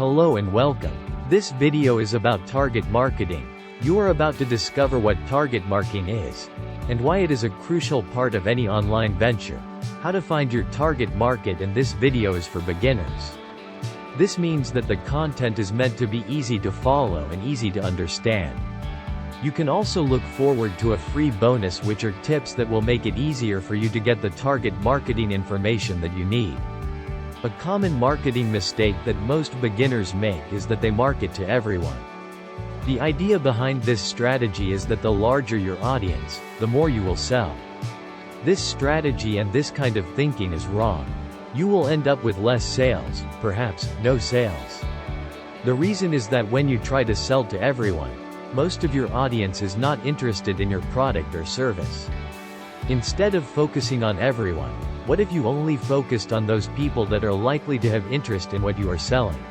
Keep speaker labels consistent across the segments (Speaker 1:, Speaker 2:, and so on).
Speaker 1: Hello and welcome. This video is about target marketing. You are about to discover what target marketing is, and why it is a crucial part of any online venture. How to find your target market, and this video is for beginners. This means that the content is meant to be easy to follow and easy to understand. You can also look forward to a free bonus, which are tips that will make it easier for you to get the target marketing information that you need. A common marketing mistake that most beginners make is that they market to everyone. The idea behind this strategy is that the larger your audience, the more you will sell. This strategy and this kind of thinking is wrong. You will end up with less sales, perhaps no sales. The reason is that when you try to sell to everyone, most of your audience is not interested in your product or service. Instead of focusing on everyone, what if you only focused on those people that are likely to have interest in what you are selling?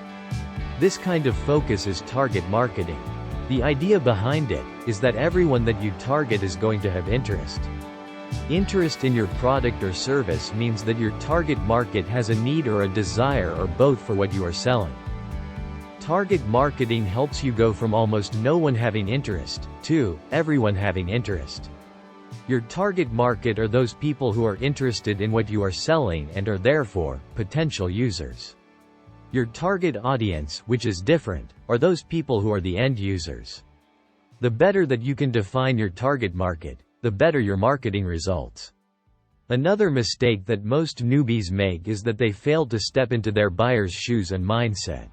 Speaker 1: This kind of focus is target marketing. The idea behind it is that everyone that you target is going to have interest. Interest in your product or service means that your target market has a need or a desire or both for what you are selling. Target marketing helps you go from almost no one having interest to everyone having interest. Your target market are those people who are interested in what you are selling and are therefore potential users. Your target audience, which is different, are those people who are the end users. The better that you can define your target market, the better your marketing results. Another mistake that most newbies make is that they fail to step into their buyer's shoes and mindset.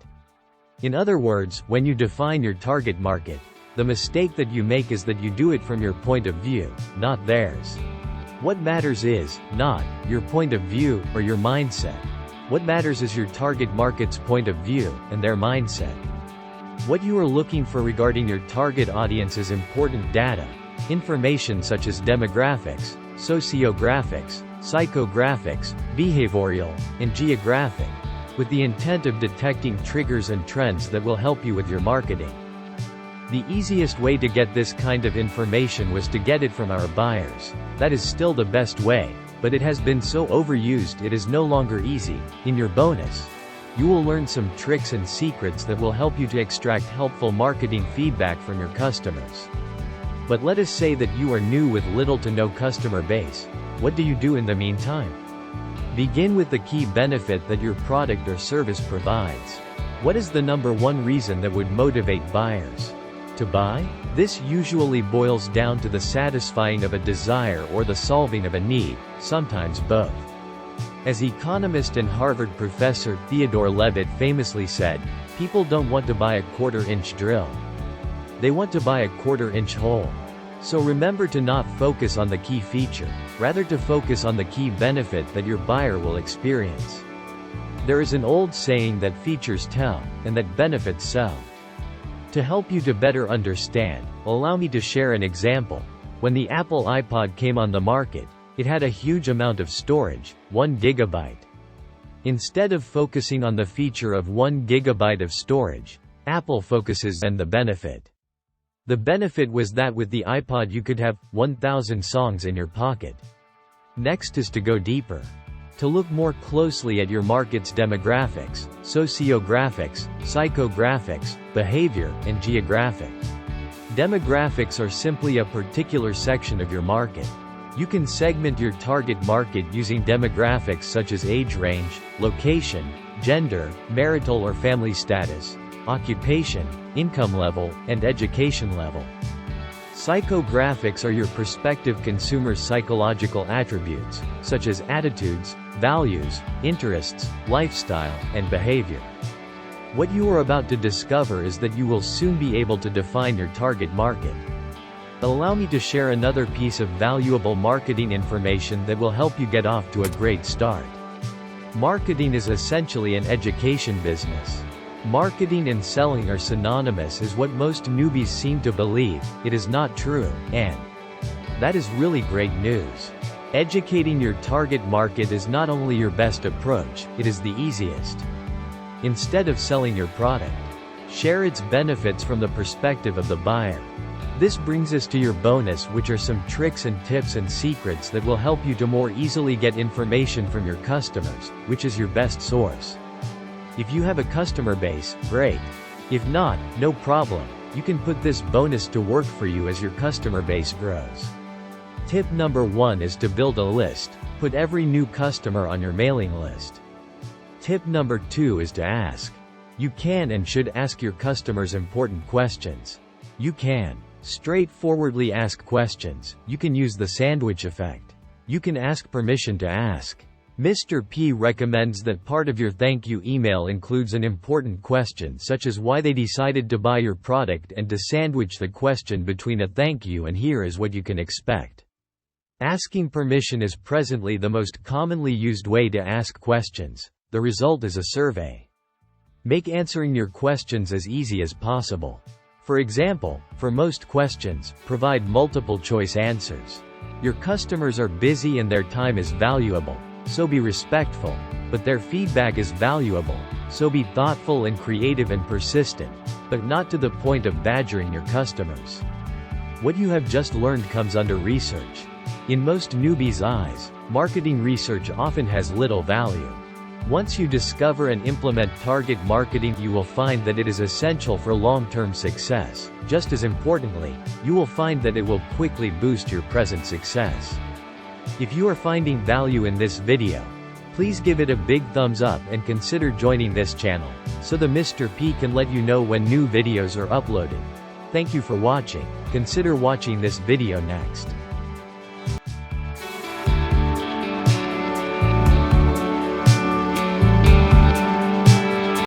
Speaker 1: In other words, when you define your target market, the mistake that you make is that you do it from your point of view, not theirs. What matters is not your point of view or your mindset. What matters is your target market's point of view and their mindset. What you are looking for regarding your target audience is important data, information such as demographics, sociographics, psychographics, behavioral, and geographic, with the intent of detecting triggers and trends that will help you with your marketing. The easiest way to get this kind of information was to get it from our buyers. That is still the best way, but it has been so overused it is no longer easy. In your bonus, you will learn some tricks and secrets that will help you to extract helpful marketing feedback from your customers. But let us say that you are new with little to no customer base. What do you do in the meantime? Begin with the key benefit that your product or service provides. What is the number one reason that would motivate buyers to buy? This usually boils down to the satisfying of a desire or the solving of a need, sometimes both. As economist and Harvard professor Theodore Levitt famously said, people don't want to buy a quarter-inch drill. They want to buy a quarter-inch hole. So remember to not focus on the key feature, rather to focus on the key benefit that your buyer will experience. There is an old saying that features tell, and that benefits sell. To help you to better understand, allow me to share an example. When the Apple iPod came on the market, it had a huge amount of storage, 1 gigabyte. Instead of focusing on the feature of 1 gigabyte of storage, Apple focuses on the benefit. The benefit was that with the iPod you could have 1,000 songs in your pocket. Next is to go deeper. To look more closely at your market's demographics, sociographics, psychographics, behavior, and geographic. Demographics are simply a particular section of your market. You can segment your target market using demographics such as age range, location, gender, marital or family status, occupation, income level, and education level. Psychographics are your prospective consumer's psychological attributes, such as attitudes, values, interests, lifestyle, and behavior. What you are about to discover is that you will soon be able to define your target market. Allow me to share another piece of valuable marketing information that will help you get off to a great start. Marketing is essentially an education business. Marketing and selling are synonymous is what most newbies seem to believe. It is not true, and that is really great news. Educating your target market is not only your best approach, it is the easiest. Instead of selling your product, share its benefits from the perspective of the buyer. This brings us to your bonus, which are some tricks and tips and secrets that will help you to more easily get information from your customers, which is your best source. If you have a customer base, great. If not, no problem. You can put this bonus to work for you as your customer base grows. Tip number 1 is to build a list. Put every new customer on your mailing list. Tip number 2 is to ask. You can and should ask your customers important questions. You can straightforwardly ask questions. You can use the sandwich effect. You can ask permission to ask. Mr. P recommends that part of your thank you email includes an important question such as why they decided to buy your product and to sandwich the question between a thank you and here is what you can expect. Asking permission is presently the most commonly used way to ask questions. The result is a survey. Make answering your questions as easy as possible. For example, for most questions, provide multiple choice answers. Your customers are busy and their time is valuable, so be respectful, but their feedback is valuable, so be thoughtful and creative and persistent, but not to the point of badgering your customers. What you have just learned comes under research. In most newbies' eyes, marketing research often has little value. Once you discover and implement target marketing, you will find that it is essential for long-term success. Just as importantly, you will find that it will quickly boost your present success. If you are finding value in this video, please give it a big thumbs up and consider joining this channel, so the Mr. P can let you know when new videos are uploaded. Thank you for watching. Consider watching this video next.